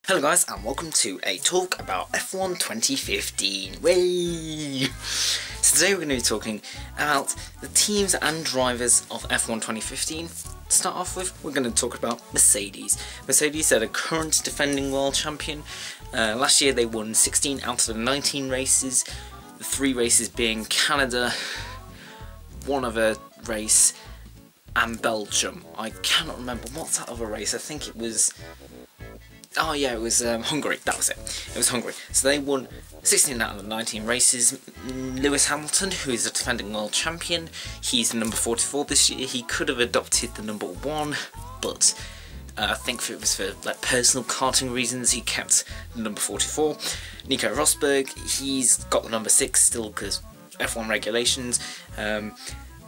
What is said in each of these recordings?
Hello guys, and welcome to a talk about F1 2015. Way! So today we're going to be talking about the teams and drivers of F1 2015. To start off with, we're going to talk about Mercedes. Mercedes are the current defending world champion. Last year they won 16 out of the 19 races, the 3 races being Canada, one other race, and Belgium. I cannot remember, what's that other race? I think it was... Oh yeah, it was Hungary, that was it. It was Hungary. So they won 16 out of the 19 races. Lewis Hamilton, who is the defending world champion, he's the number 44 this year. He could have adopted the number 1, but I think it was for like personal karting reasons he kept the number 44. Nico Rosberg, he's got the number 6 still because F1 regulations.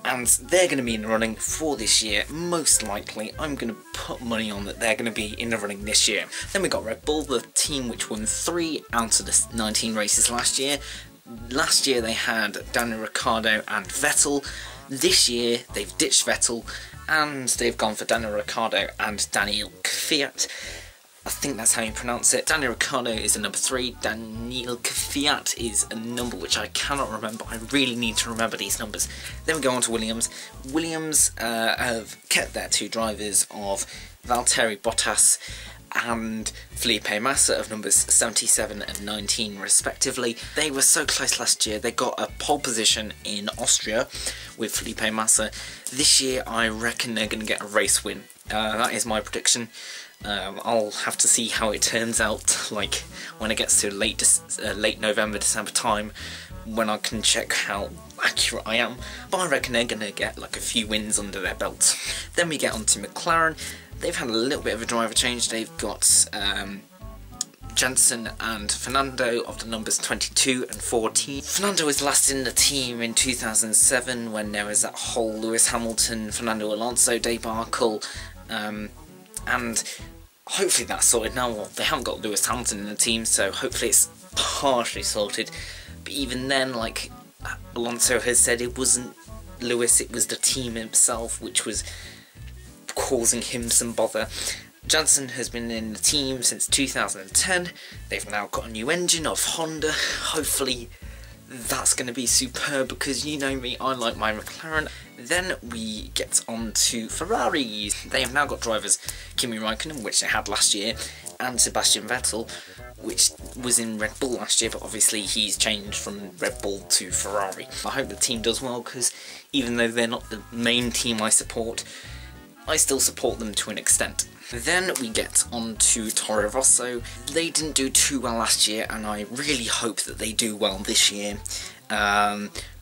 And they're going to be in the running for this year, most likely. I'm going to put money on that they're going to be in the running this year. Then we got Red Bull, the team which won 3 out of the 19 races last year. Last year they had Daniel Ricciardo and Vettel. This year they've ditched Vettel and they've gone for Daniel Ricciardo and Daniel Kvyat. I think that's how you pronounce it. Daniel Ricciardo is a number 3, Daniel Kvyat is a number which I cannot remember. I really need to remember these numbers. Then we go on to Williams. Williams have kept their 2 drivers of Valtteri Bottas and Felipe Massa of numbers 77 and 19 respectively. They were so close last year. They got a pole position in Austria with Felipe Massa. This year I reckon they're going to get a race win. That is my prediction. I'll have to see how it turns out, like when it gets to late November, December time, when I can check how accurate I am. But I reckon they're going to get like a few wins under their belt. Then we get on to McLaren. They've had a little bit of a driver change. They've got Jensen and Fernando of the numbers 22 and 14. Fernando was last in the team in 2007 when there was that whole Lewis Hamilton, Fernando Alonso debacle. And hopefully that's sorted now. Well, they haven't got Lewis Hamilton in the team, so hopefully it's partially sorted. But even then, like Alonso has said, it wasn't Lewis, it was the team himself which was causing him some bother. Jensen has been in the team since 2010. They've now got a new engine of Honda. Hopefully that's going to be superb because you know me, I like my McLaren. Then we get on to Ferraris. They have now got drivers Kimi Raikkonen, which they had last year, and Sebastian Vettel, which was in Red Bull last year, but obviously he's changed from Red Bull to Ferrari. I hope the team does well because even though they're not the main team I support, I still support them to an extent. Then we get on to Toro Rosso. They didn't do too well last year, and I really hope that they do well this year.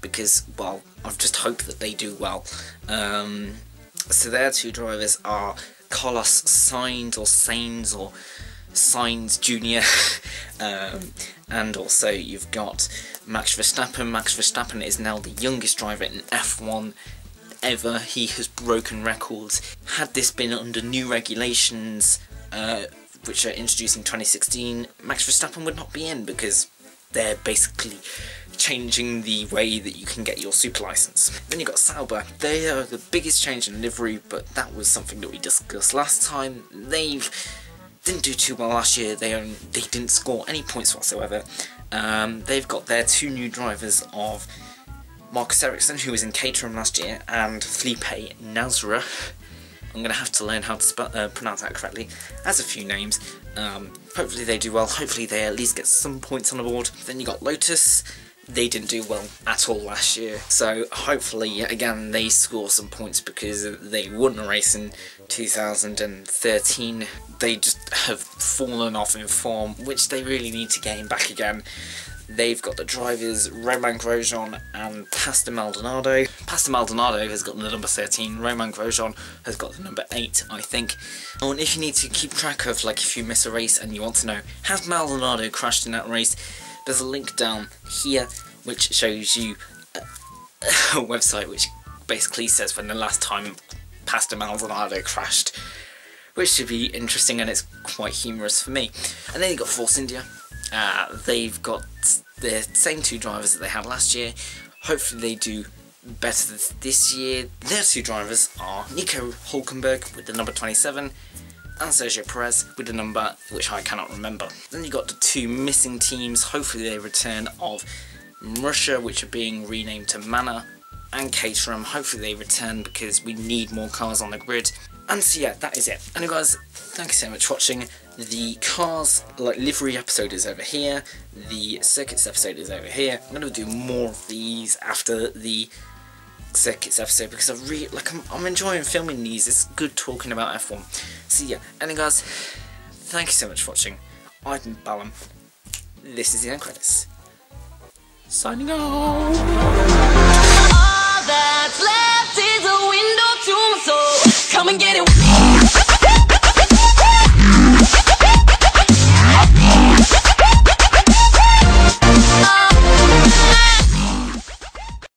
Because, well, I just hope that they do well. So their 2 drivers are Carlos Sainz or Sainz Jr. And also you've got Max Verstappen. Max Verstappen is now the youngest driver in F1 ever. He has broken records. Had this been under new regulations, which are introduced in 2016, Max Verstappen would not be in because they're basically changing the way that you can get your super license. Then you've got Sauber. They are the biggest change in livery, but that was something that we discussed last time. They didn't do too well last year. They didn't score any points whatsoever. They've got their 2 new drivers of Marcus Ericsson, who was in Caterham last year, and Felipe Nasra. I'm going to have to learn how to pronounce that correctly. Has a few names. Hopefully they do well. Hopefully they at least get some points on the board. Then you got Lotus. They didn't do well at all last year. So hopefully, again, they score some points because they won a race in 2013. They just have fallen off in form, which they really need to gain back again. They've got the drivers Romain Grosjean and Pastor Maldonado. Pastor Maldonado has got the number 13, Romain Grosjean has got the number 8, I think. Oh, and if you need to keep track of, like, if you miss a race and you want to know, has Maldonado crashed in that race, there's a link down here which shows you a website which basically says when the last time Pastor Maldonado crashed, which should be interesting and it's quite humorous for me. And then you've got Force India. They've got the same 2 drivers that they had last year. Hopefully they do better this year. Their 2 drivers are Nico Hülkenberg with the number 27 and Sergio Perez with a number which I cannot remember. Then you got the 2 missing teams, hopefully they return, of Russia, which are being renamed to Mana, and Caterham. Hopefully they return because we need more cars on the grid. And so yeah, that is it. And guys, thank you so much for watching. The cars, like, livery episode is over here, the circuits episode is over here. I'm going to do more of these after the circuits episode because I really, I'm enjoying filming these. It's good talking about F1. So yeah, and guys, thank you so much for watching. I've been Ballum. This is the end credits. Signing off. All that's left is a window to my soul. Come and get it.